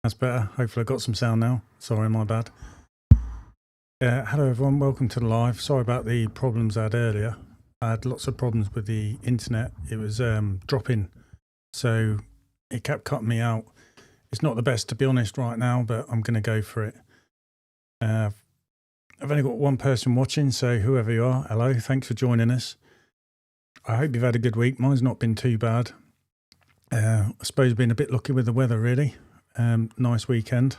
That's better. Hopefully I got some sound now. Sorry, my bad. Hello everyone, welcome to the live. Sorry about the problems I had earlier. I had lots of problems with the internet. It was dropping, so it kept cutting me out. It's not the best, to be honest, right now, but I'm going to go for it. I've only got one person watching, so whoever you are, hello, thanks for joining us. I hope you've had a good week. Mine's not been too bad. I suppose been a bit lucky with the weather, really. Nice weekend.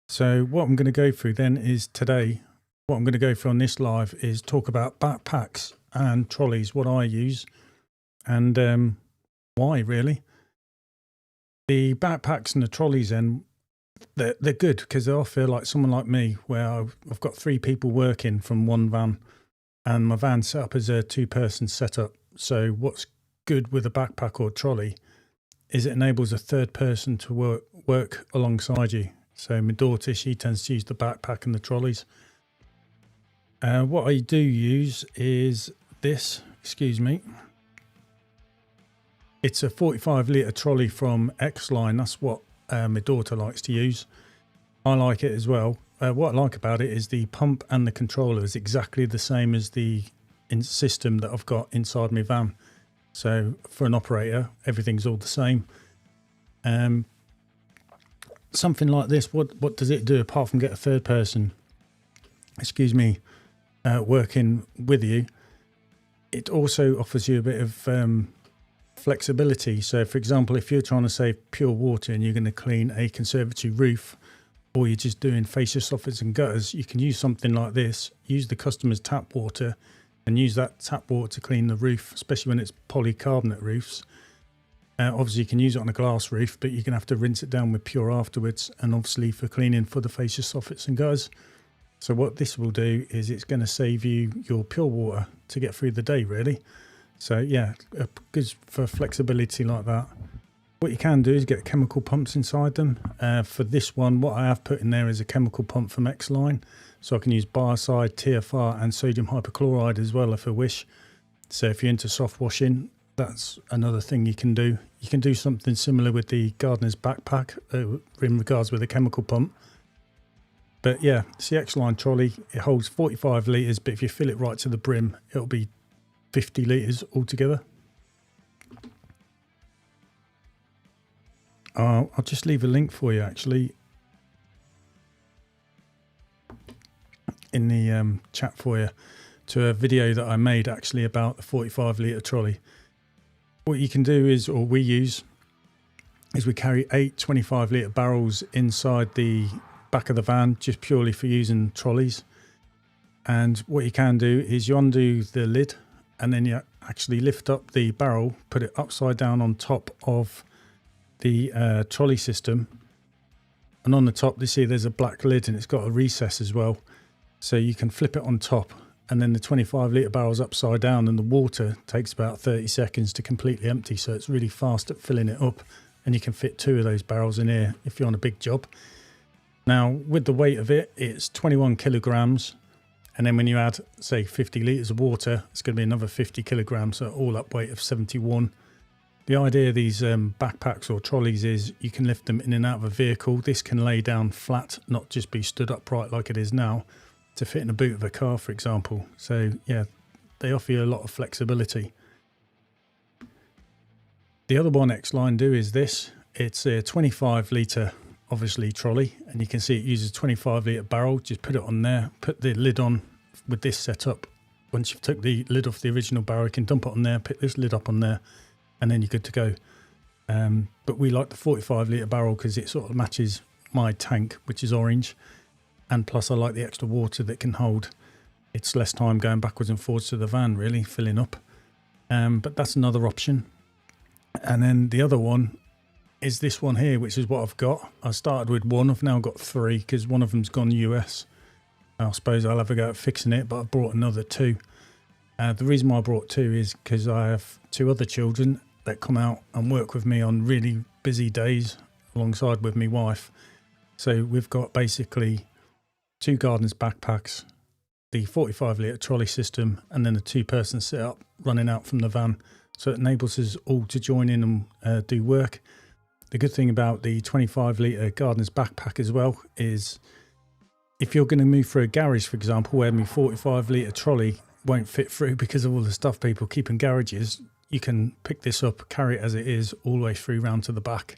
So what I'm going to go through then is today, what I'm going to go through on this live is talk about backpacks and trolleys, what I use and why really. The backpacks and the trolleys then, they're good because they offer, like someone like me, where I've got 3 people working from one van and my van's set up as a 2-person setup. So what's good with a backpack or trolley is it enables a third person to work alongside you. So my daughter, she tends to use the backpack and the trolleys. What I do use is this, excuse me. It's a 45 litre trolley from X-Line. That's what my daughter likes to use. I like it as well. What I like about it is the pump and the controller is exactly the same as the system that I've got inside my van. So for an operator, everything's all the same. Something like this, what does it do apart from get a third person, excuse me, working with you? It also offers you a bit of flexibility. So for example, if you're trying to save pure water and you're going to clean a conservatory roof, or you're just doing fascia soffits and gutters, you can use something like this, use the customer's tap water and use that tap water to clean the roof, especially when it's polycarbonate roofs. Obviously you can use it on a glass roof, but you're going to have to rinse it down with pure afterwards, and obviously for cleaning for the fascia soffits and gutters. So what this will do is it's going to save you your pure water to get through the day, really. So yeah, good for flexibility like that. What you can do is get chemical pumps inside them. For this one, what I have put in there is a chemical pump from X-Line. So I can use Biocide, TFR and sodium hypochlorite as well if I wish. So if you're into soft washing, that's another thing you can do. You can do something similar with the gardener's backpack in regards with a chemical pump. But yeah, it's the X-Line trolley. It holds 45 litres, but if you fill it right to the brim, it'll be 50 litres altogether. I'll just leave a link for you actually in the chat for you to a video that I made actually about the 45 litre trolley. What you can do is, or we use, is we carry 8 25 litre barrels inside the back of the van just purely for using trolleys. And what you can do is you undo the lid and then you actually lift up the barrel, put it upside down on top of the trolley system, and on the top you see there's a black lid and it's got a recess as well, so you can flip it on top, and then the 25 litre barrel's upside down and the water takes about 30 seconds to completely empty, so it's really fast at filling it up, and you can fit 2 of those barrels in here if you're on a big job. Now with the weight of it, it's 21 kilograms, and then when you add say 50 litres of water, it's going to be another 50 kilograms, so all up weight of 71. The idea of these backpacks or trolleys is you can lift them in and out of a vehicle. This can lay down flat, not just be stood upright like it is now, to fit in the boot of a car, for example. So yeah, they offer you a lot of flexibility. The other one X-Line do is this. It's a 25 litre, obviously, trolley, and you can see it uses a 25 litre barrel. Just put it on there, put the lid on with this setup. Once you've took the lid off the original barrel, you can dump it on there, put this lid up on there, and then you're good to go. But we like the 45 litre barrel because it sort of matches my tank, which is orange, and plus I like the extra water that can hold. It's less time going backwards and forwards to the van, really, filling up. But that's another option. And then the other one is this one here, which is what I've got. I started with 1, I've now got 3 because one of them's gone US. I suppose I'll have a go at fixing it, but I've brought another 2. The reason why I brought 2 is because I have 2 other children that come out and work with me on really busy days alongside with my wife. So we've got basically 2 gardeners backpacks, the 45 litre trolley system, and then a 2-person setup running out from the van. So it enables us all to join in and do work. The good thing about the 25 litre gardener's backpack as well is if you're going to move through a garage, for example, where my 45 litre trolley won't fit through because of all the stuff people keep in garages, you can pick this up, carry it as it is all the way through round to the back.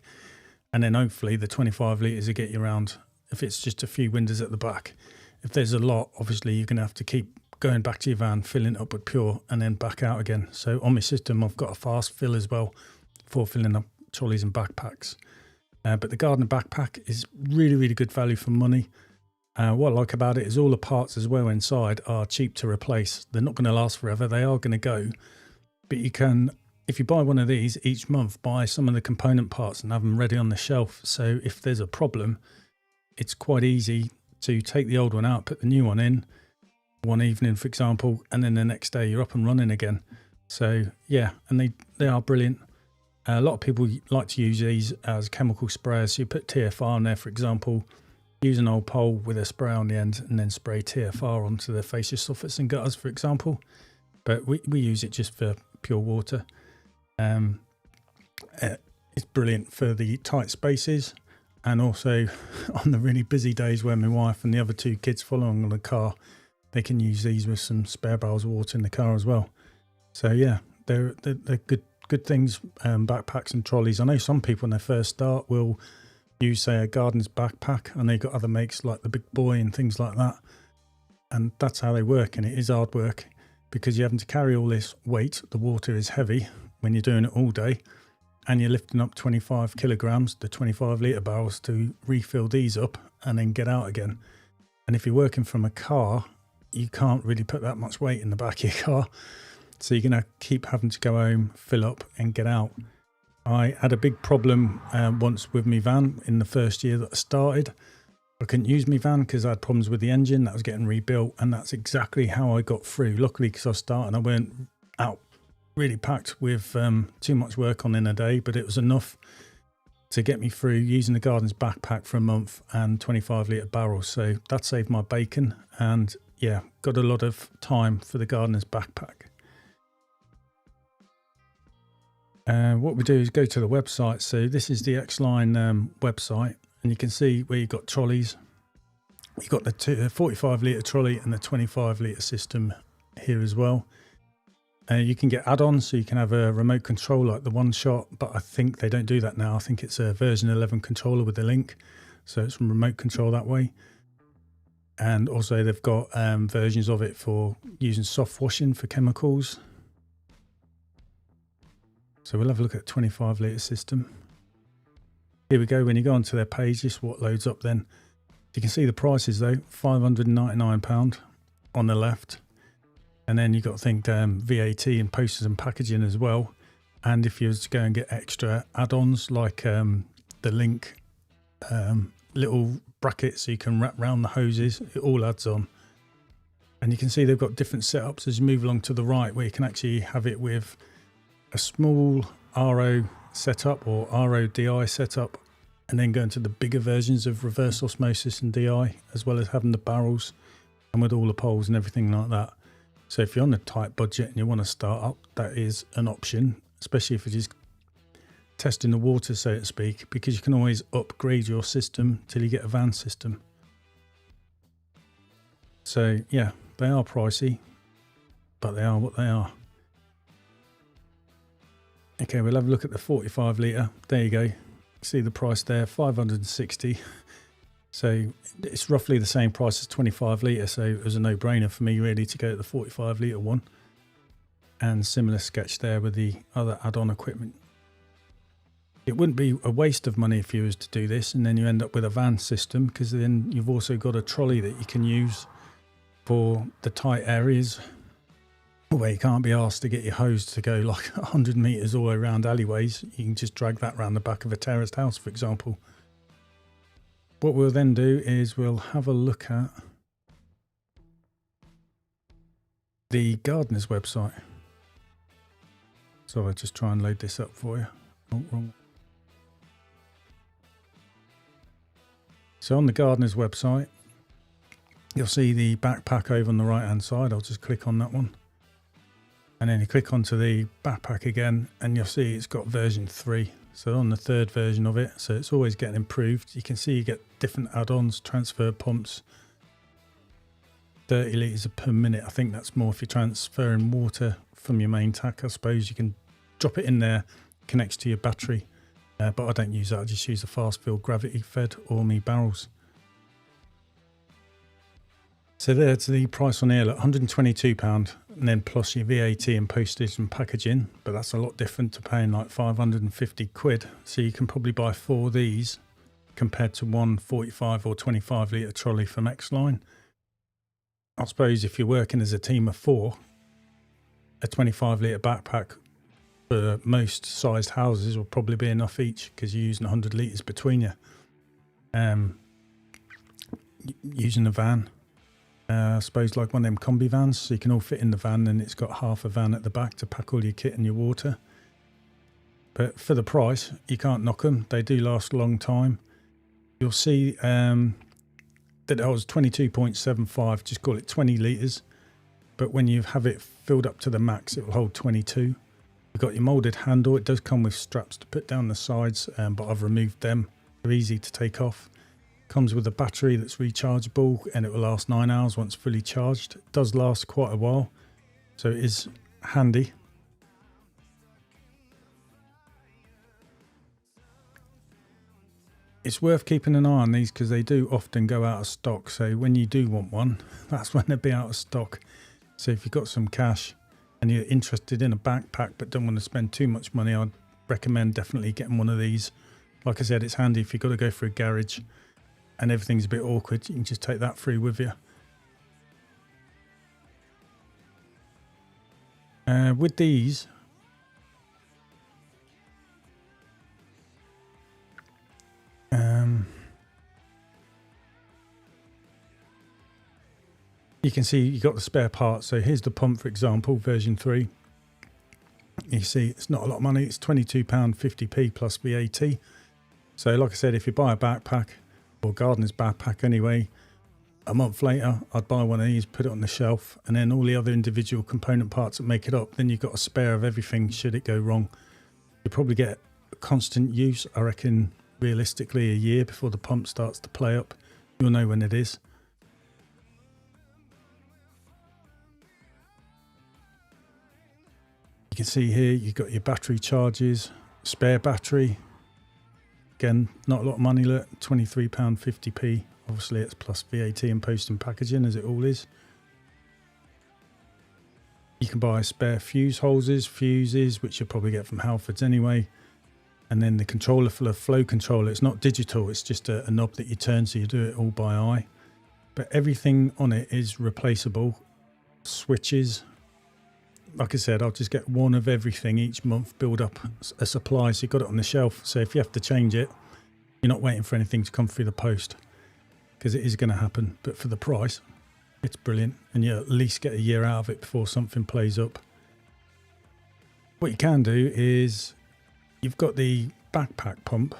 And then hopefully the 25 litres will get you around if it's just a few windows at the back. If there's a lot, obviously you're going to have to keep going back to your van, filling it up with pure and then back out again. So on my system, I've got a fast fill as well for filling up trolleys and backpacks. But the gardener backpack is really, really good value for money. What I like about it is all the parts as well inside are cheap to replace. They're not going to last forever. They are going to go. But you can, if you buy one of these each month, buy some of the component parts and have them ready on the shelf. So if there's a problem, it's quite easy to take the old one out, put the new one in one evening, for example, and then the next day you're up and running again. So yeah, and they are brilliant. A lot of people like to use these as chemical sprayers. So you put TFR on there, for example, use an old pole with a spray on the end and then spray TFR onto the fascia soffits and gutters, for example. But we use it just for pure water. It's brilliant for the tight spaces, and also on the really busy days where my wife and the other two kids follow on the car, they can use these with some spare barrels of water in the car as well. So yeah, they're good things, backpacks and trolleys. I know some people when they first start will use, say, a gardener's backpack. I know you've got other makes like the Big Boy and things like that. And that's how they work, and it is hard work because you're having to carry all this weight. The water is heavy when you're doing it all day, and you're lifting up 25 kilograms, the 25 litre barrels, to refill these up and then get out again. And if you're working from a car, you can't really put that much weight in the back of your car. So you're going to keep having to go home, fill up and get out. I had a big problem once with my van in the first year that I started. I couldn't use my van because I had problems with the engine that was getting rebuilt, and that's exactly how I got through. Luckily, because I was starting, I weren't out really packed with too much work on in a day, but it was enough to get me through using the gardener's backpack for a month and 25 litre barrels. So that saved my bacon, and yeah, got a lot of time for the gardener's backpack. What we do is go to the website. So this is the X-Line website, and you can see where you've got trolleys. You've got the 45 litre trolley and the 25 litre system here as well. You can get add-ons, so you can have a remote control like the One Shot, but I think they don't do that now. I think it's a version 11 controller with the link, so it's from remote control that way. And also they've got versions of it for using soft washing for chemicals. So we'll have a look at 25 litre system. Here we go. When you go onto their page, this is what loads up then. You can see the prices though, £599 on the left. And then you've got to think VAT and posters and packaging as well. And if you was to go and get extra add-ons like the link, little brackets so you can wrap around the hoses, it all adds on. And you can see they've got different setups as you move along to the right, where you can actually have it with a small RO setup or RO DI setup, and then go into the bigger versions of reverse osmosis and DI, as well as having the barrels and with all the poles and everything like that. So if you're on a tight budget and you want to start up, that is an option, especially if you're just testing the water, so to speak, because you can always upgrade your system till you get a van system. So yeah, they are pricey, but they are what they are. Okay, we'll have a look at the 45 litre. There you go. See the price there, 560. So it's roughly the same price as 25 litre. So it was a no-brainer for me really to go to the 45 litre one. And similar sketch there with the other add-on equipment. It wouldn't be a waste of money if you was to do this, and then you end up with a van system, because then you've also got a trolley that you can use for the tight areas where you can't be asked to get your hose to go like 100 metres all the way around alleyways. You can just drag that around the back of a terraced house, for example. What we'll then do is we'll have a look at the gardener's website. So I'll just try and load this up for you. Oh, wrong. So on the gardener's website, you'll see the backpack over on the right hand side. I'll just click on that one. And then you click onto the backpack again and you'll see it's got version 3. So on the 3rd version of it, so it's always getting improved. You can see you get different add-ons, transfer pumps, 30 litres per minute. I think that's more if you're transferring water from your main tank. I suppose you can drop it in there, connects to your battery. But I don't use that, I just use a fast fill gravity fed or me barrels. So there's the price on here, like £122, and then plus your VAT and postage and packaging. But that's a lot different to paying like 550 quid. So you can probably buy 4 of these compared to one 45 or 25 litre trolley from X-Line. I suppose if you're working as a team of 4, a 25 litre backpack for most sized houses will probably be enough each, because you're using 100 litres between you. Using a van, I suppose like one of them combi vans, so you can all fit in the van, and it's got half a van at the back to pack all your kit and your water. But for the price, you can't knock them. They do last a long time. You'll see that it was 22.75, just call it 20 litres. But when you have it filled up to the max, it will hold 22. You've got your moulded handle. It does come with straps to put down the sides, but I've removed them. They're easy to take off. Comes with a battery that's rechargeable, and it will last 9 hours once fully charged. It does last quite a while, so it is handy. It's worth keeping an eye on these because they do often go out of stock. So when you do want one, that's when they'll be out of stock. So if you've got some cash and you're interested in a backpack but don't want to spend too much money, I'd recommend definitely getting one of these. Like I said, it's handy if you've got to go for a garage and everything's a bit awkward. You can just take that through with you. With these, you can see you got the spare parts. So here's the pump, for example, version 3. You see it's not a lot of money. It's £22.50p plus VAT. So like I said, if you buy a backpack, or gardener's backpack anyway, a month later I'd buy one of these, put it on the shelf, and then all the other individual component parts that make it up, then you've got a spare of everything should it go wrong. You probably get constant use, I reckon realistically a year before the pump starts to play up. You'll know when it is. You can see here you've got your battery charges, spare battery. Again, not a lot of money, look, £23.50p. Obviously it's plus VAT and post and packaging, as it all is. You can buy spare fuses, which you'll probably get from Halfords anyway. And then the controller for the flow controller, it's not digital, it's just a knob that you turn, so you do it all by eye. But everything on it is replaceable. Switches. Like I said, I'll just get one of everything each month, build up a supply, so you've got it on the shelf. So if you have to change it, you're not waiting for anything to come through the post, because it is going to happen. But for the price, it's brilliant, and you at least get a year out of it before something plays up. What you can do is, you've got the backpack pump,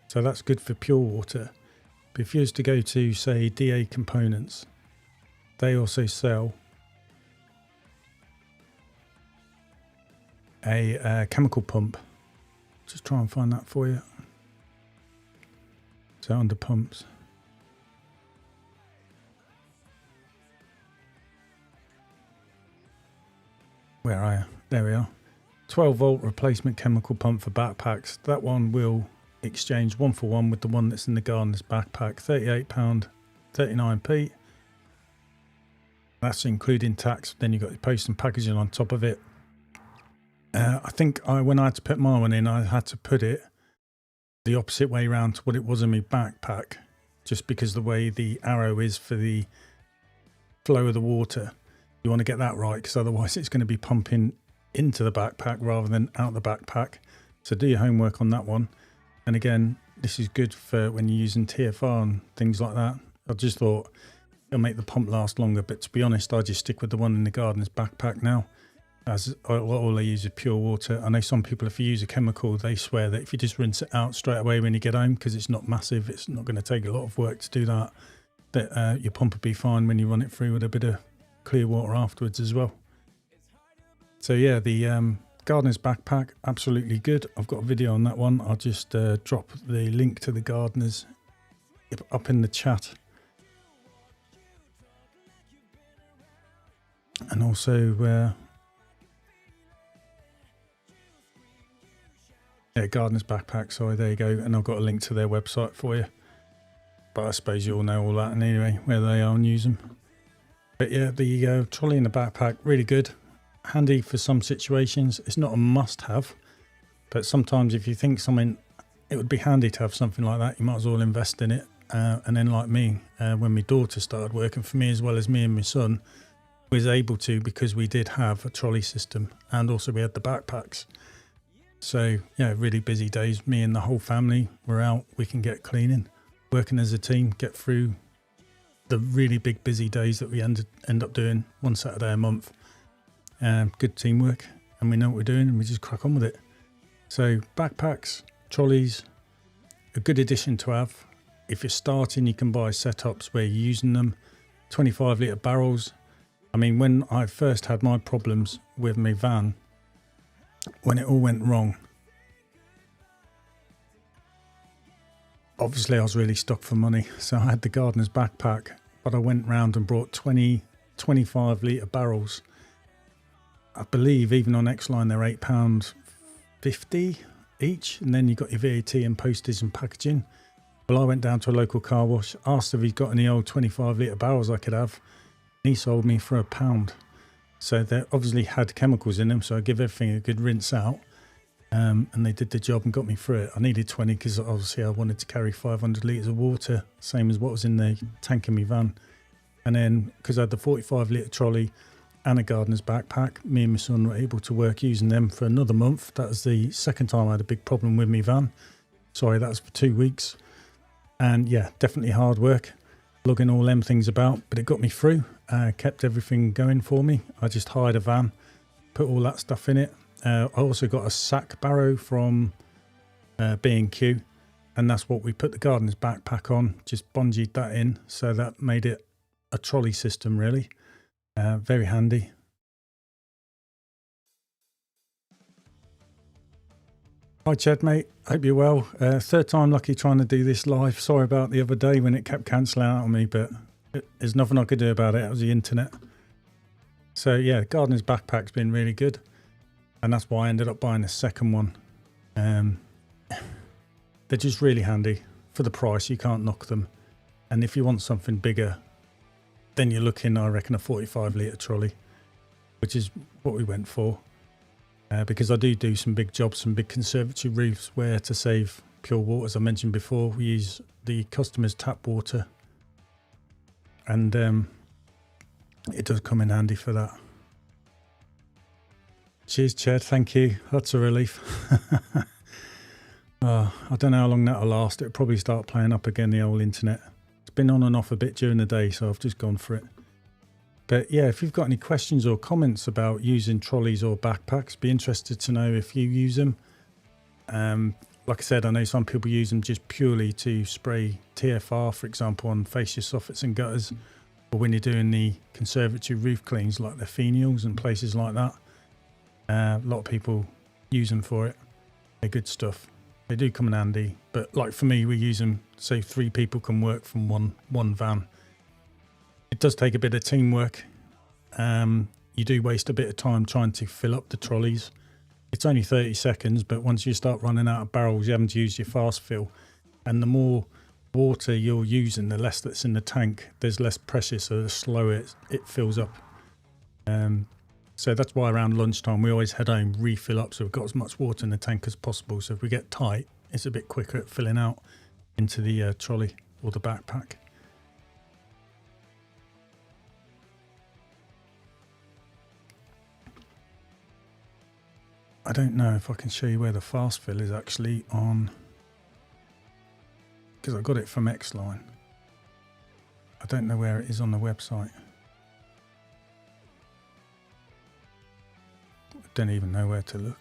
so that's good for pure water. But if you was to go to, say, DA Components, they also sell a chemical pump. Just try and find that for you. So under pumps, where are you? There we are. 12 volt replacement chemical pump for backpacks. That one will exchange 1-for-1 with the one that's in the gardener's backpack. £38.39p. That's including tax. Then you've got your post and packaging on top of it. I think when I had to put my one in, I had to put it the opposite way around to what it was in my backpack, just because the way the arrow is for the flow of the water. You want to get that right, because otherwise it's going to be pumping into the backpack rather than out the backpack. So do your homework on that one. And again, this is good for when you're using TFR and things like that. I just thought it'll make the pump last longer, but to be honest, I just stick with the one in the gardener's backpack now, as all I use is pure water. I know some people, if you use a chemical, they swear that if you just rinse it out straight away when you get home, because it's not massive, it's not going to take a lot of work to do that, that your pump will be fine when you run it through with a bit of clear water afterwards as well. So yeah, the gardener's backpack, absolutely good. I've got a video on that one. I'll just drop the link to the gardener's up in the chat. And also, yeah, gardener's backpack. Sorry, there you go. And I've got a link to their website for you. But I suppose you all know all that and anyway, where they are and use them. But yeah, the trolley in the backpack, really good. Handy for some situations. It's not a must-have, but sometimes if you think something, it would be handy to have something like that, you might as well invest in it. And then like me, when my daughter started working for me as well as me and my son, was able to, because we did have a trolley system and also we had the backpacks. So yeah, really busy days. Me and the whole family were out. We can get cleaning, working as a team, get through the really big busy days that we end up doing one Saturday a month. Good teamwork, and we know what we're doing, and we just crack on with it. So backpacks, trolleys, a good addition to have. If you're starting, you can buy setups where you're using them. 25 litre barrels. I mean, when I first had my problems with my van, when it all went wrong, obviously I was really stuck for money. So I had the gardener's backpack, but I went round and brought 25 litre barrels. I believe even on Xline they're £8.50 each, and then you got your VAT and postage and packaging. Well, I went down to a local car wash, asked if he's got any old 25 litre barrels I could have, and he sold me for £1. So they obviously had chemicals in them, so I give everything a good rinse out, and they did the job and got me through it. I needed 20 because obviously I wanted to carry 500 litres of water, same as what was in the tank in my van. And then because I had the 45 litre trolley and a gardener's backpack, me and my son were able to work using them for another month. That was the second time I had a big problem with my van. Sorry, that was for 2 weeks. And yeah, definitely hard work, lugging all them things about, but it got me through, kept everything going for me. I just hired a van, put all that stuff in it. I also got a sack barrow from B&Q, and that's what we put the gardener's backpack on, just bungeed that in, so that made it a trolley system really. Very handy. Hi Chad mate, hope you're well. Third time lucky trying to do this live. Sorry about the other day when it kept cancelling out on me, but there's nothing I could do about it. It was the internet. So yeah, gardener's backpack's been really good, and that's why I ended up buying a second one. They're just really handy for the price. You can't knock them, and if you want something bigger, then you're looking, I reckon, a 45 litre trolley, which is what we went for. Because I do some big jobs, some big conservatory roofs where, to save pure water, as I mentioned before, we use the customer's tap water. And it does come in handy for that. Cheers, Chad. Thank you. That's a relief. I don't know how long that'll last. It'll probably start playing up again, the old internet. It's been on and off a bit during the day, so I've just gone for it. But yeah, if you've got any questions or comments about using trolleys or backpacks, be interested to know if you use them. Like I said, I know some people use them just purely to spray TFR, for example, on fascia soffits and gutters, or when you're doing the conservatory roof cleans like the fenials and places like that. A lot of people use them for it. They're good stuff. They do come in handy, but like for me, we use them so 3 people can work from one van. It does take a bit of teamwork. You do waste a bit of time trying to fill up the trolleys. It's only 30 seconds, but once you start running out of barrels, you haven't used your fast fill. And the more water you're using, the less that's in the tank. There's less pressure, so the slower it fills up. So that's why around lunchtime, we always head home, refill up, so we've got as much water in the tank as possible. So if we get tight, it's a bit quicker at filling out into the trolley or the backpack. I don't know if I can show you where the fast fill is actually on, because I got it from Xline. I don't know where it is on the website. I don't even know where to look.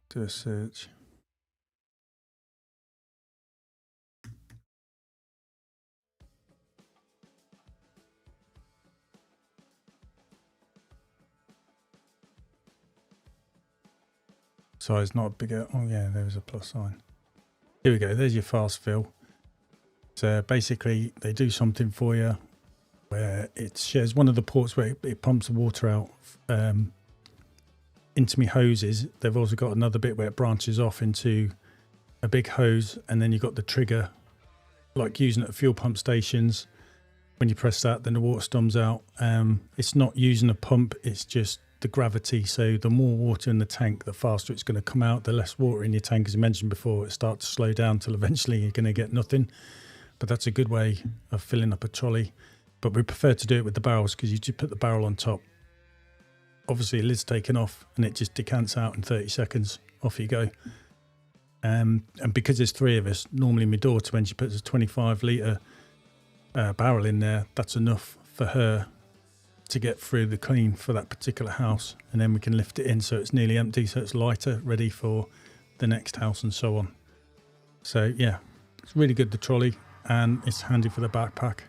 Do a search. size, not bigger. Oh yeah, there was a plus sign. Here we go. There's your fast fill. So basically, they do something for you where it shares one of the ports where it pumps the water out into me hoses. They've also got another bit where it branches off into a big hose, and then you've got the trigger, like using it at fuel pump stations. When you press that, then the water storms out. It's not using a pump, it's just the gravity. So the more water in the tank, the faster it's going to come out. The less water in your tank, as I mentioned before, it starts to slow down till eventually you're going to get nothing. But that's a good way of filling up a trolley. But we prefer to do it with the barrels, because you just put the barrel on top. Obviously, the lid's taken off and it just decants out in 30 seconds. Off you go. And because there's 3 of us, normally my daughter, when she puts a 25 litre barrel in there, that's enough for her to get through the clean for that particular house. And then we can lift it in so it's nearly empty, so it's lighter, ready for the next house and so on. So yeah, it's really good, the trolley, and it's handy for the backpack.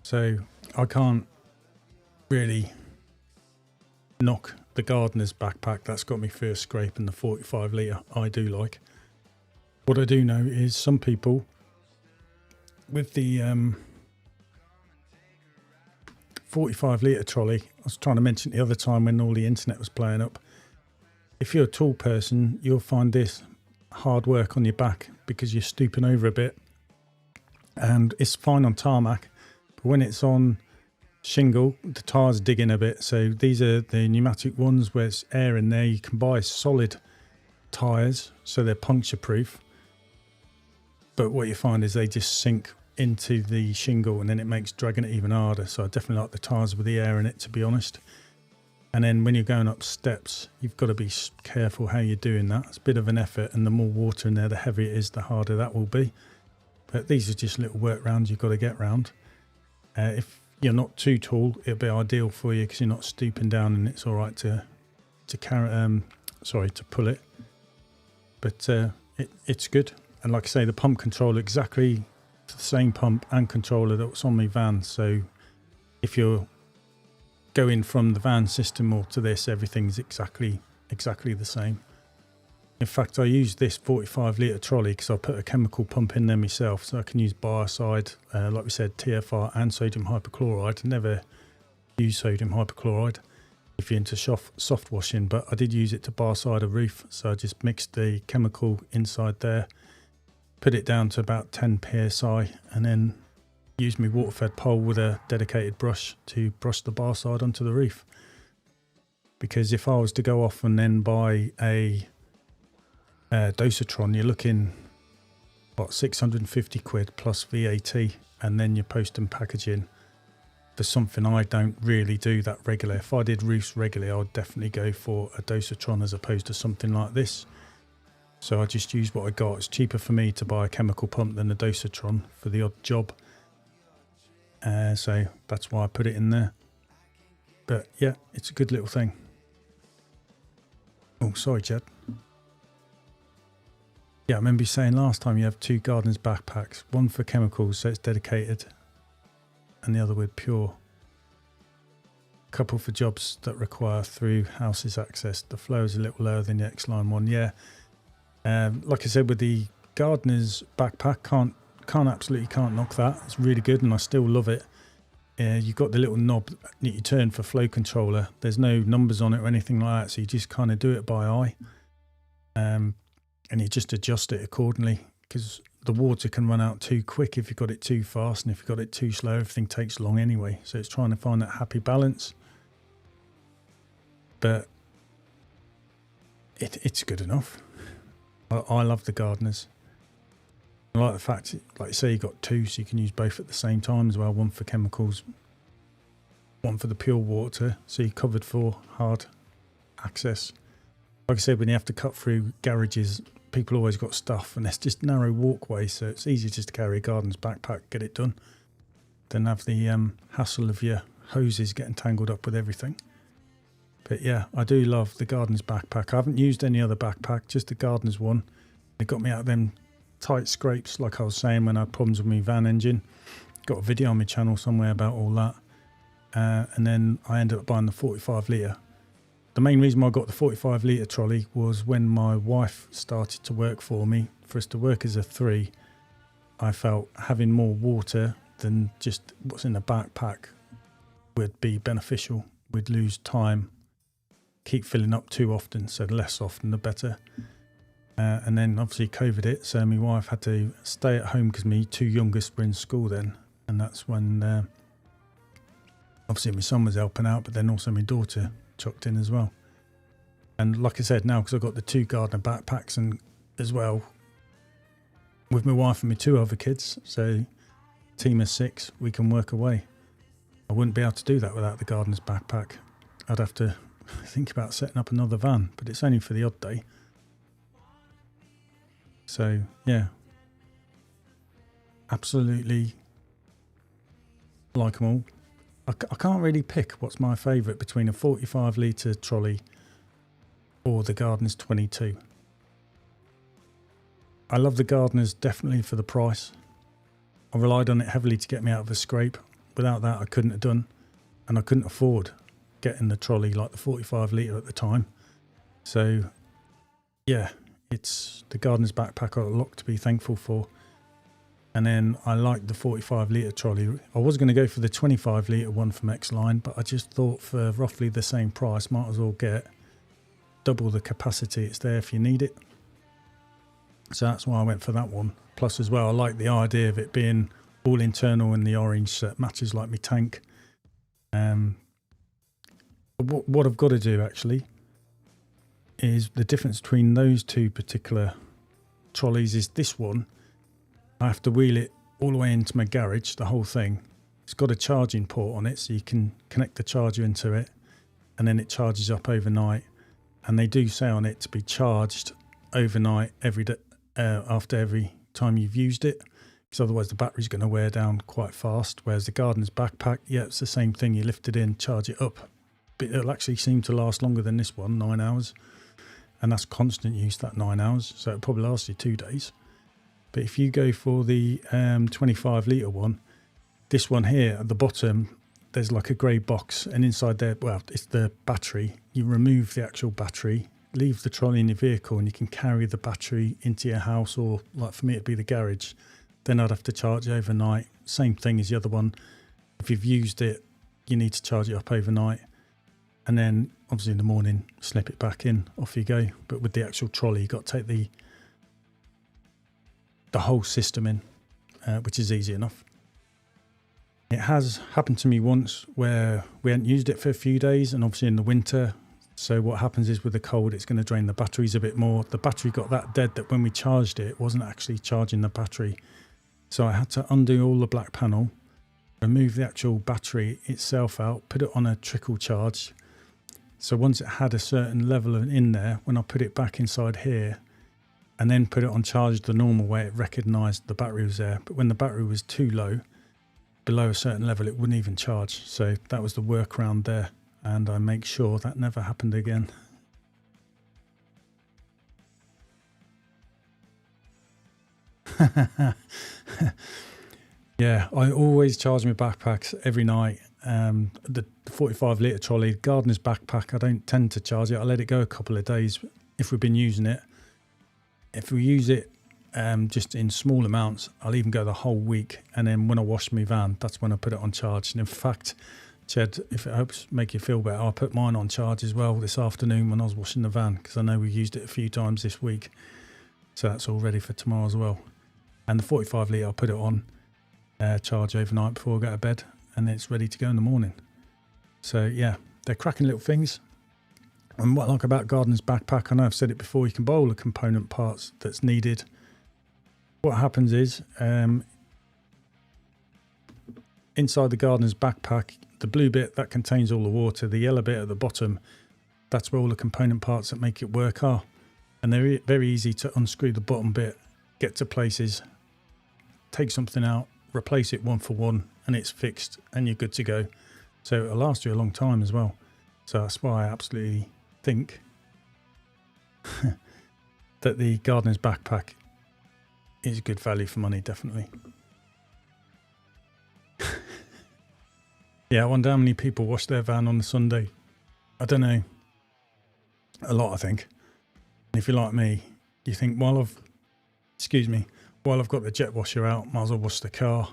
So I can't really knock the gardener's backpack. That's got me first scrape, and the 45 litre I do like. What I do know is some people with the 45 litre trolley, I was trying to mention the other time when all the internet was playing up, if you're a tall person, you'll find this hard work on your back because you're stooping over a bit, and it's fine on tarmac, but when it's on shingle, the tires dig in a bit. So these are the pneumatic ones where it's air in there. You can buy solid tires, so they're puncture proof, but what you find is they just sink into the shingle, and then it makes dragging it even harder. So I definitely like the tires with the air in it, to be honest. And then when you're going up steps, you've got to be careful how you're doing that. It's a bit of an effort, and the more water in there, the heavier it is, the harder that will be. But these are just little workarounds you've got to get round. If you're not too tall, it'll be ideal for you because you're not stooping down, and it's all right to carry, to pull it. But it's good. And like I say, the pump controller, exactly the same pump and controller that was on my van. So if you're going from the van system or to this, everything's exactly the same. In fact, I use this 45 litre trolley because I put a chemical pump in there myself, so I can use Biocide, like we said, TFR and sodium hypochlorite. I never use sodium hypochlorite if you're into soft washing, but I did use it to biocide a roof. So I just mixed the chemical inside there, put it down to about 10 psi, and then used my water-fed pole with a dedicated brush to brush the biocide onto the roof. Because if I was to go off and then buy a dosatron, you're looking what, 650 quid plus VAT, and then your post and packaging for something I don't really do that regular. If I did roofs regularly, I would definitely go for a dosatron as opposed to something like this. So I just use what I got. It's cheaper for me to buy a chemical pump than a dosatron for the odd job, so that's why I put it in there. But yeah, it's a good little thing. Oh, sorry, Chad. Yeah, I remember you saying last time you have 2 gardener's backpacks, one for chemicals, so it's dedicated, and the other with pure. A couple for jobs that require through houses access. The flow is a little lower than the X-Line one, yeah. Like I said, with the gardener's backpack, absolutely can't knock that. It's really good, and I still love it. You've got the little knob that you turn for flow controller. There's no numbers on it or anything like that, so you just kind of do it by eye. And you just adjust it accordingly, because the water can run out too quick if you've got it too fast, and if you've got it too slow, everything takes long anyway. So it's trying to find that happy balance. But it's good enough. I love the gardeners. I like the fact, like you say, you've got 2, so you can use both at the same time as well. One for chemicals, one for the pure water, so you're covered for hard access. Like I said, when you have to cut through garages, people always got stuff, and it's just narrow walkways, so it's easy just to carry a gardener's backpack, get it done, than have the hassle of your hoses getting tangled up with everything. But yeah, I do love the gardener's backpack. I haven't used any other backpack, just the gardener's one. It got me out of them tight scrapes, like I was saying, when I had problems with my van engine. Got a video on my channel somewhere about all that. And then I ended up buying the 45 litre. the main reason why I got the 45 litre trolley was when my wife started to work for me. For us to work as a 3, I felt having more water than just what's in the backpack would be beneficial. We'd lose time, keep filling up too often, so the less often the better. And then obviously COVID hit, so my wife had to stay at home because my 2 youngest were in school then. And that's when obviously my son was helping out, but then also my daughter chucked in as well. And like I said, now because I've got the 2 gardener backpacks and as well with my wife and my 2 other kids, so team of 6, we can work away. I wouldn't be able to do that without the gardener's backpack. I'd have to think about setting up another van, but it's only for the odd day. So yeah, absolutely like them all. I can't really pick what's my favourite between a 45 litre trolley or the Gardener's 22. I love the Gardener's definitely for the price. I relied on it heavily to get me out of a scrape. Without that I couldn't have done, and I couldn't afford getting the trolley like the 45 litre at the time. So yeah, it's the Gardener's backpack I've got a lot to be thankful for. And then I like the 45 litre trolley. I was going to go for the 25 litre one from X-Line, but I just thought for roughly the same price, might as well get double the capacity. It's there if you need it. So that's why I went for that one. Plus as well, I like the idea of it being all internal in the orange, so it matches like my tank. What I've got to do actually is the difference between those 2 particular trolleys is this one. I have to wheel it all the way into my garage, the whole thing. It's got a charging port on it, so you can connect the charger into it, and then it charges up overnight. And they do say on it to be charged overnight every day, after every time you've used it, because otherwise the battery's going to wear down quite fast. Whereas the Gardener's backpack, yeah, it's the same thing. You lift it in, charge it up, but it'll actually seem to last longer than this one, 9 hours. And that's constant use, that 9 hours. So it'll probably last you 2 days. But if you go for the 25 litre one, this one here at the bottom, there's like a grey box, and inside there, well, it's the battery. You remove the actual battery, leave the trolley in your vehicle, and you can carry the battery into your house, or like for me it'd be the garage. Then I'd have to charge it overnight. Same thing as the other one. If you've used it, you need to charge it up overnight, and then obviously in the morning slip it back in, off you go. But with the actual trolley, you've got to take the whole system in, which is easy enough. It has happened to me once where we hadn't used it for a few days, and obviously in the winter, so what happens is with the cold it's going to drain the batteries a bit more. The battery got that dead that when we charged it, it wasn't actually charging the battery. So I had to undo all the black panel, remove the actual battery itself out, put it on a trickle charge. So once it had a certain level in there, when I put it back inside here and then put it on charge the normal way, it recognised the battery was there. But when the battery was too low, below a certain level, it wouldn't even charge. So that was the workaround there, and I make sure that never happened again. Yeah, I always charge my backpacks every night. The 45 litre trolley, Gardener's backpack, I don't tend to charge it. I let it go a couple of days if we've been using it. If we use it just in small amounts, I'll even go the whole week. And then when I wash my van, that's when I put it on charge. And in fact, Ched, if it helps make you feel better, I put mine on charge as well this afternoon when I was washing the van, because I know we used it a few times this week. So that's all ready for tomorrow as well. And the 45 litre, I'll put it on charge overnight before I go to bed, and it's ready to go in the morning. So yeah, they're cracking little things. And what I like about Gardener's backpack, I know I've said it before, you can buy all the component parts that's needed. What happens is, inside the Gardener's backpack, the blue bit, that contains all the water. The yellow bit at the bottom, that's where all the component parts that make it work are. And they're very easy to unscrew the bottom bit, get to places, take something out, replace it one for one, and it's fixed and you're good to go. So it'll last you a long time as well. So that's why I absolutely think that the Gardener's backpack is good value for money, definitely. Yeah, I wonder how many people wash their van on a Sunday. I don't know. a lot, I think. And if you're like me, you think, while I've got the jet washer out, might as well wash the car.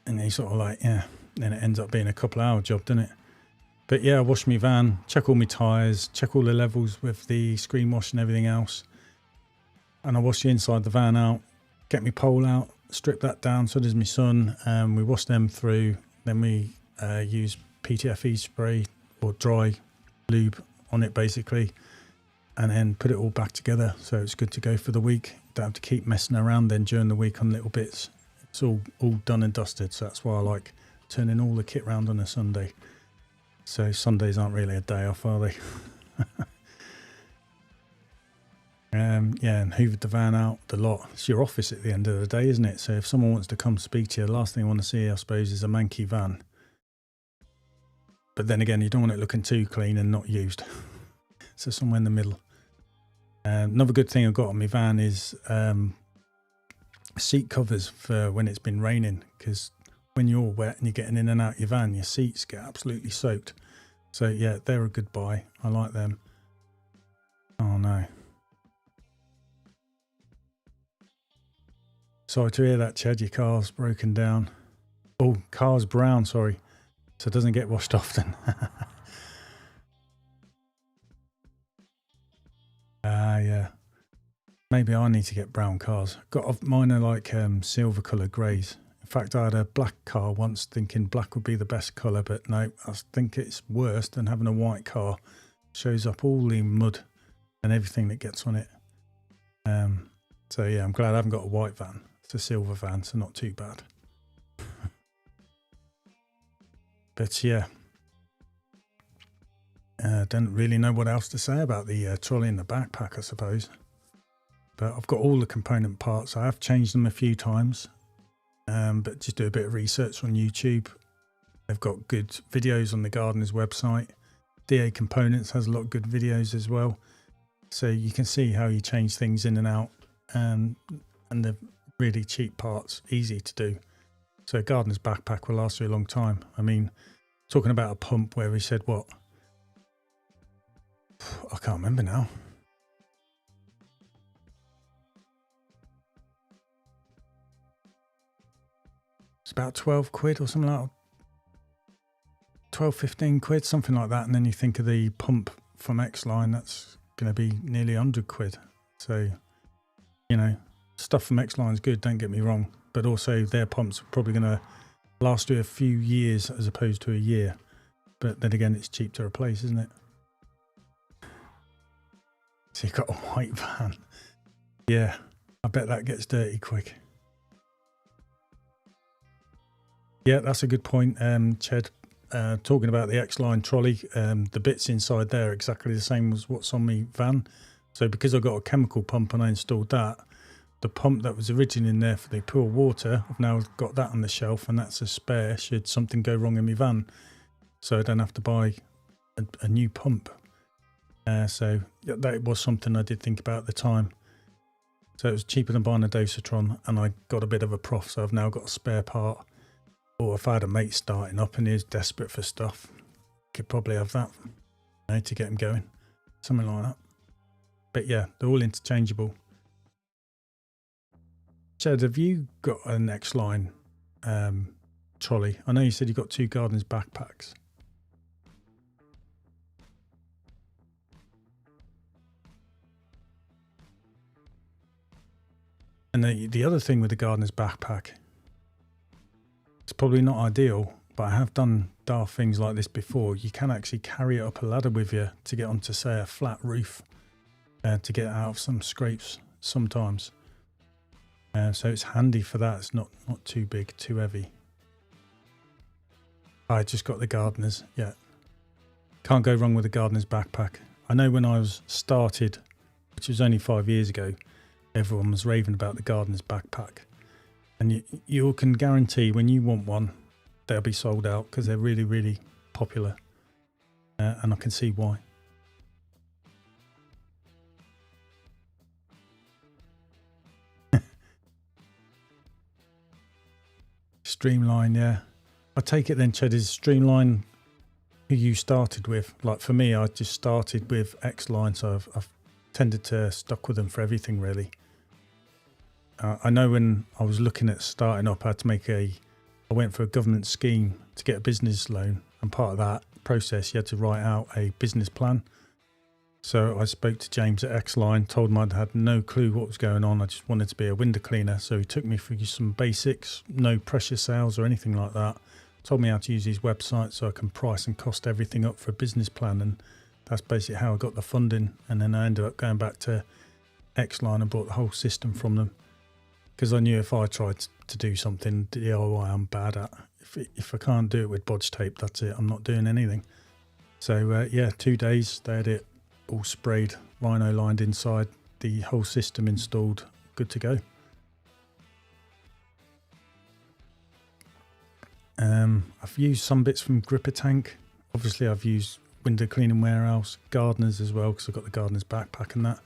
And you sort of like, yeah, then it ends up being a couple of hour job, doesn't it? But yeah, I wash my van, check all my tyres, check all the levels with the screen wash and everything else. And I wash the inside of the van out, get my pole out, strip that down, so does my son. We wash them through, then we use PTFE spray or dry lube on it basically, and then put it all back together so it's good to go for the week. Don't have to keep messing around then during the week on little bits. It's all done and dusted, so that's why I like turning all the kit round on a Sunday. So Sundays aren't really a day off, are they? Yeah, and hoovered the van out the lot. It's your office at the end of the day, isn't it? So if someone wants to come speak to you, the last thing you want to see, I suppose, is a manky van. But then again, you don't want it looking too clean and not used. So somewhere in the middle. Another good thing I've got on my van is seat covers for when it's been raining, because when you're wet and you're getting in and out your van, your seats get absolutely soaked. So yeah, they're a good buy. I like them. Oh no. Sorry to hear that, Chad. Your car's broken down. Oh, car's brown, sorry. So it doesn't get washed often. Yeah. Maybe I need to get brown cars. Mine are like silver colour greys. In fact, I had a black car once thinking black would be the best colour, but no, I think it's worse than having a white car. Shows up all the mud and everything that gets on it. So yeah, I'm glad I haven't got a white van. It's a silver van, so not too bad. But yeah, don't really know what else to say about the trolley and the backpack, I suppose. But I've got all the component parts. I have changed them a few times, but just do a bit of research on YouTube. They've got good videos on the Gardener's website. DA Components has a lot of good videos as well. So you can see how you change things in and out, and the really cheap parts, easy to do. So Gardener's backpack will last you a long time. I mean, talking about a pump where we said what? I can't remember now. It's about 12 quid or something like that. 12, 15 quid, something like that. And then you think of the pump from X-Line, that's going to be nearly 100 quid. So, you know, stuff from X-Line is good, don't get me wrong. But also their pumps are probably going to last you a few years as opposed to a year. But then again, it's cheap to replace, isn't it? So you've got a white van. Yeah, I bet that gets dirty quick. Yeah, that's a good point, Ched. Talking about the X-Line trolley, the bits inside there are exactly the same as what's on my van. So because I've got a chemical pump and I installed that, the pump that was originally in there for the pure water, I've now got that on the shelf, and that's a spare should something go wrong in my van. So I don't have to buy a new pump. So that was something I did think about at the time. So it was cheaper than buying a Dosatron, and I got a bit of a prof, so I've now got a spare part. Or if I had a mate starting up and he's desperate for stuff, could probably have that, you know, to get him going. Something like that. But yeah, they're all interchangeable. Chad, have you got an X-Line trolley? I know you said you got 2 Gardeners backpacks. And the other thing with the Gardener's backpack, it's probably not ideal, but I have done daft things like this before. You can actually carry it up a ladder with you to get onto, say, a flat roof, to get out of some scrapes sometimes. So it's handy for that. It's not too big, too heavy. I just got the Gardener's. Yeah, can't go wrong with the Gardener's backpack. I know when I was started, which was only 5 years ago, everyone was raving about the Gardener's backpack. And you can guarantee when you want one, they'll be sold out because they're really, really popular. And I can see why. Streamline, yeah. I take it then, Ched, is Streamline who you started with. Like for me, I just started with X-Line, so I've tended to stuck with them for everything really. I know when I was looking at starting up, I had to I went for a government scheme to get a business loan, and part of that process you had to write out a business plan. So I spoke to James at X-Line, told him I had no clue what was going on. I just wanted to be a window cleaner. So he took me through some basics, no pressure sales or anything like that. Told me how to use his website so I can price and cost everything up for a business plan. And that's basically how I got the funding. And then I ended up going back to X-Line and bought the whole system from them. Because I knew if I tried to do something DIY I'm bad at, if I can't do it with bodge tape, that's it. I'm not doing anything. So yeah, 2 days, they had it all sprayed, rhino lined inside, the whole system installed, good to go. I've used some bits from Gripper Tank. Obviously I've used Window Cleaning Warehouse, Gardeners as well, because I've got the Gardener's backpack and that.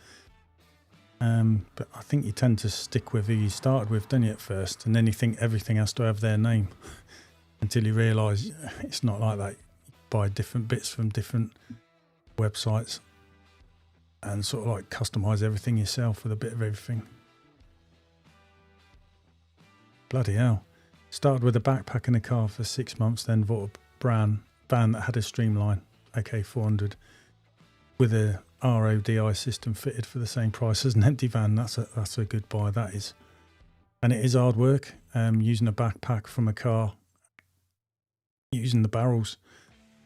But I think you tend to stick with who you started with, don't you, at first? And then you think everything has to have their name until you realise it's not like that. You buy different bits from different websites and sort of like customise everything yourself with a bit of everything. Bloody hell. Started with a backpack in a car for 6 months, then bought a van that had a Streamline AK400 with a RODI system fitted for the same price as an empty van. That's a good buy, that is. And it is hard work, using a backpack from a car, using the barrels.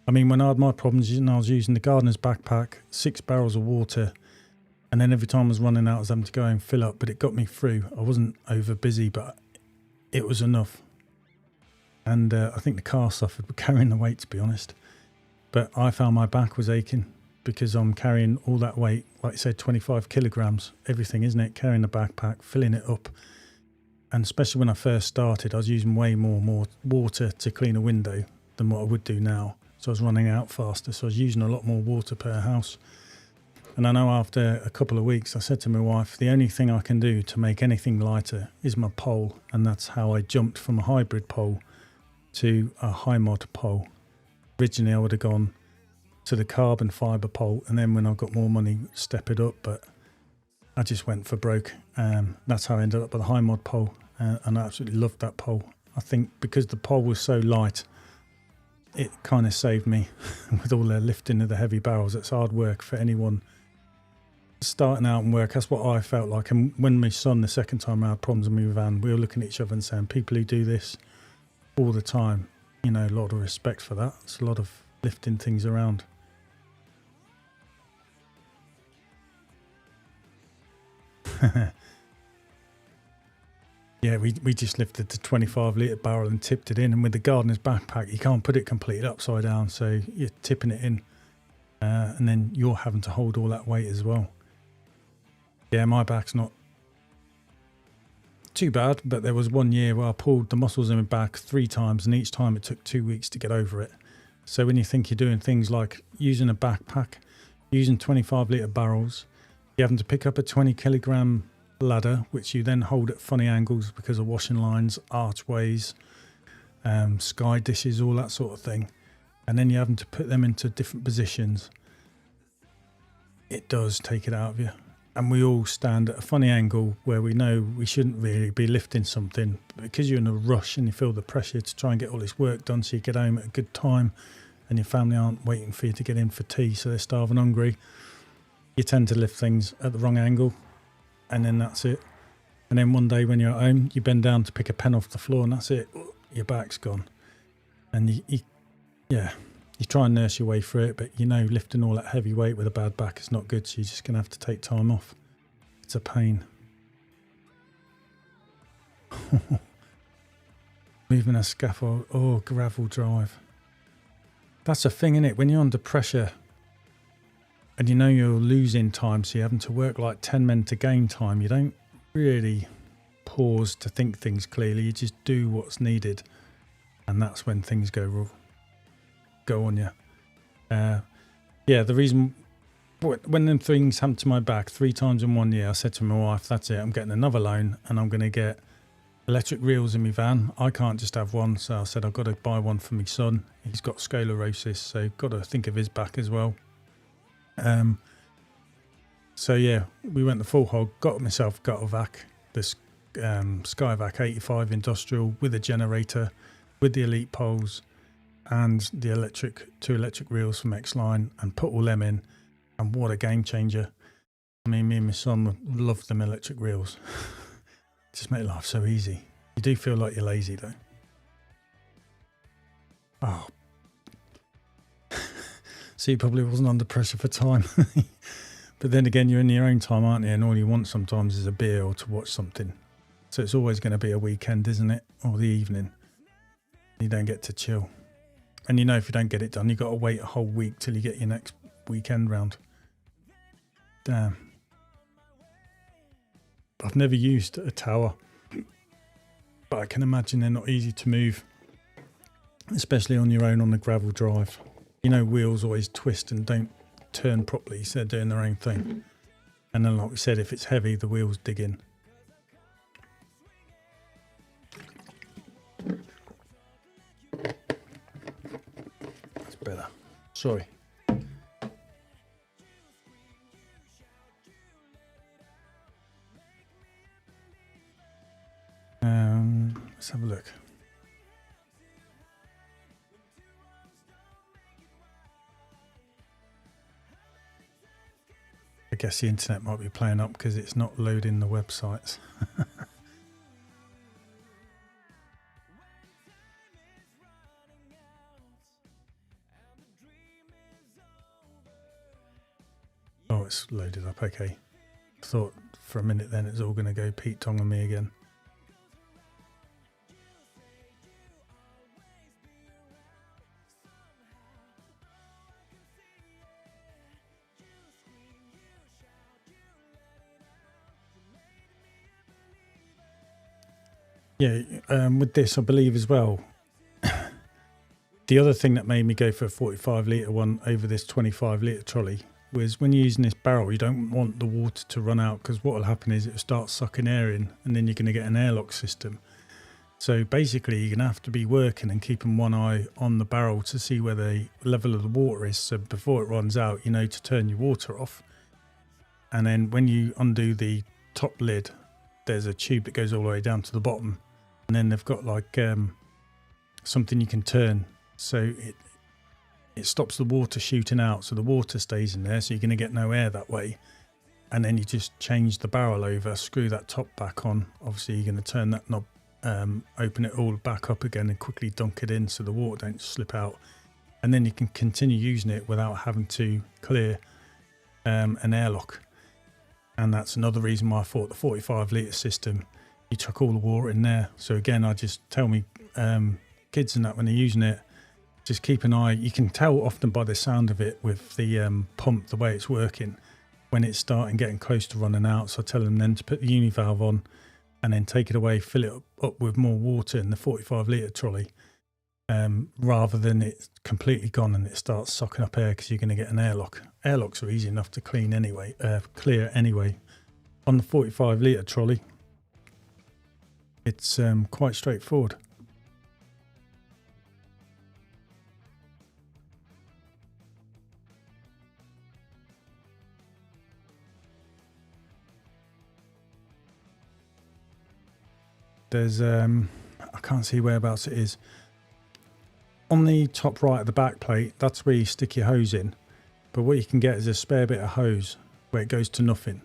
I mean, when I had my problems, I was using the Gardener's backpack, 6 barrels of water, and then every time I was running out, I was having to go and fill up, but it got me through. I wasn't over busy, but it was enough. And I think the car suffered with carrying the weight, to be honest. But I found my back was aching because I'm carrying all that weight, like you said, 25 kilograms, everything, isn't it? Carrying the backpack, filling it up. And especially when I first started, I was using way more water to clean a window than what I would do now. So I was running out faster. So I was using a lot more water per house. And I know after a couple of weeks, I said to my wife, the only thing I can do to make anything lighter is my pole. And that's how I jumped from a hybrid pole to a high mod pole. Originally, I would have gone to the carbon fibre pole. And then when I got more money, step it up. But I just went for broke. That's how I ended up with a high mod pole. And I absolutely loved that pole. I think because the pole was so light, it kind of saved me with all the lifting of the heavy barrels. It's hard work for anyone starting out and work. That's what I felt like. And when my son, the second time I had problems with my van, we were looking at each other and saying, people who do this all the time, you know, a lot of respect for that. It's a lot of lifting things around. Yeah, we just lifted the 25 litre barrel and tipped it in. And with the Gardener's backpack, you can't put it completely upside down. So you're tipping it in. And then you're having to hold all that weight as well. Yeah, my back's not too bad. But there was 1 year where I pulled the muscles in my back 3 times. And each time it took 2 weeks to get over it. So when you think you're doing things like using a backpack, using 25 litre barrels, you're having to pick up a 20 kilogram ladder, which you then hold at funny angles because of washing lines, archways, sky dishes, all that sort of thing. And then you're having to put them into different positions. It does take it out of you. And we all stand at a funny angle where we know we shouldn't really be lifting something, but because you're in a rush and you feel the pressure to try and get all this work done so you get home at a good time and your family aren't waiting for you to get in for tea, so they're starving hungry, you tend to lift things at the wrong angle. And then that's it. And then one day when you're at home, you bend down to pick a pen off the floor and that's it. Your back's gone. And you try and nurse your way through it, but you know lifting all that heavy weight with a bad back is not good, so you're just going to have to take time off. It's a pain. Moving a scaffold, gravel drive. That's a thing, isn't it? When you're under pressure and you know you're losing time, so you're having to work like 10 men to gain time, you don't really pause to think things clearly. You just do what's needed. And that's when things go on you. Yeah, the reason, when them things happened to my back 3 times in 1 year, I said to my wife, that's it, I'm getting another loan and I'm going to get electric reels in my van. I can't just have one, so I said I've got to buy one for my son. He's got sclerosis, so got to think of his back as well. So yeah, we went the full hog, got myself gutter vac, this Skyvac 85 industrial with a generator, with the elite poles and the two electric reels from X-Line, and put all them in, and what a game changer. I mean, me and my son love them electric reels. Just make life so easy. You do feel like you're lazy though. Oh. So you probably wasn't under pressure for time. But then again, you're in your own time, aren't you? And all you want sometimes is a beer or to watch something. So it's always going to be a weekend, isn't it? Or the evening. You don't get to chill. And you know, if you don't get it done, you've got to wait a whole week till you get your next weekend round. Damn. I've never used a tower, but I can imagine they're not easy to move, especially on your own on a gravel drive. You know, wheels always twist and don't turn properly, so they're doing their own thing. And then, like we said, if it's heavy, the wheels dig in. That's better. Sorry. Let's have a look. I guess the internet might be playing up because it's not loading the websites. Oh, it's loaded up. Okay. I thought for a minute then it's all going to go Pete Tong on me again. Yeah, with this, I believe as well, the other thing that made me go for a 45 litre one over this 25 litre trolley was when you're using this barrel, you don't want the water to run out, because what will happen is it will start sucking air in, and then you're going to get an airlock system. So basically, you're going to have to be working and keeping one eye on the barrel to see where the level of the water is. So before it runs out, you know to turn your water off. And then when you undo the top lid, there's a tube that goes all the way down to the bottom. And then they've got like something you can turn, so it stops the water shooting out, so the water stays in there, so you're going to get no air that way. And then you just change the barrel over, screw that top back on. Obviously you're going to turn that knob, open it all back up again and quickly dunk it in so the water don't slip out. And then you can continue using it without having to clear an airlock. And that's another reason why I thought the 45 litre system, you chuck all the water in there. So again, I just tell me kids and that when they're using it, just keep an eye. You can tell often by the sound of it with the pump, the way it's working, when it's starting getting close to running out. So I tell them then to put the univalve on and then take it away, fill it up with more water in the 45 litre trolley, rather than it's completely gone and it starts sucking up air, because you're going to get an airlock. Airlocks are easy enough to clean anyway, clear anyway. On the 45 litre trolley, it's quite straightforward. There's I can't see whereabouts it is. On the top right of the back plate, that's where you stick your hose in. But what you can get is a spare bit of hose where it goes to nothing.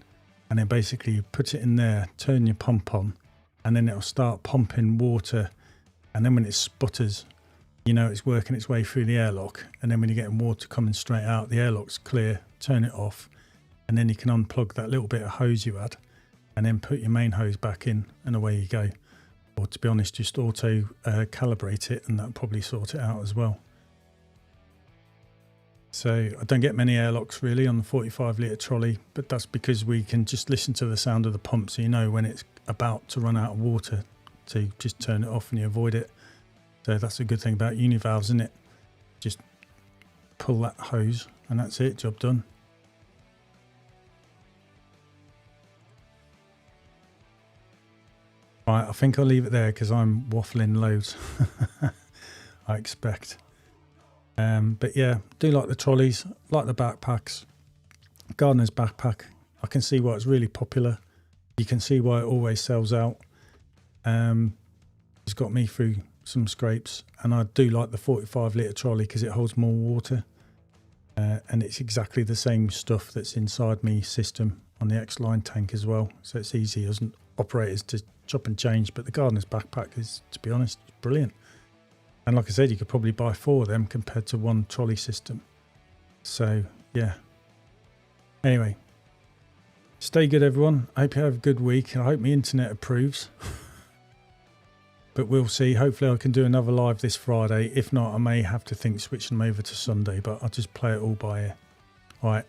And then basically you put it in there, turn your pump on, and then it'll start pumping water. And then when it sputters, you know it's working its way through the airlock. And then when you're getting water coming straight out, the airlock's clear, turn it off. And then you can unplug that little bit of hose you had and then put your main hose back in, and away you go. Or to be honest, just auto calibrate it, and that'll probably sort it out as well. So I don't get many airlocks really on the 45 litre trolley, but that's because we can just listen to the sound of the pump, so you know when it's about to run out of water to just turn it off and you avoid it. So that's a good thing about univalves, isn't it? Just pull that hose and that's it, job done. Right, I think I'll leave it there because I'm waffling loads. I expect. But yeah, do like the trolleys, like the backpacks. Gardener's backpack, I can see why it's really popular. You can see why it always sells out. It's got me through some scrapes, and I do like the 45 litre trolley because it holds more water. And it's exactly the same stuff that's inside me system on the X-Line tank as well. So it's easy as operators to chop and change. But the gardener's backpack is, to be honest, brilliant. And like I said, you could probably buy 4 of them compared to one trolley system. So yeah. Anyway, stay good, everyone. I hope you have a good week. I hope my internet approves. But we'll see. Hopefully I can do another live this Friday. If not, I may have to think switching them over to Sunday, but I'll just play it all by ear. All right.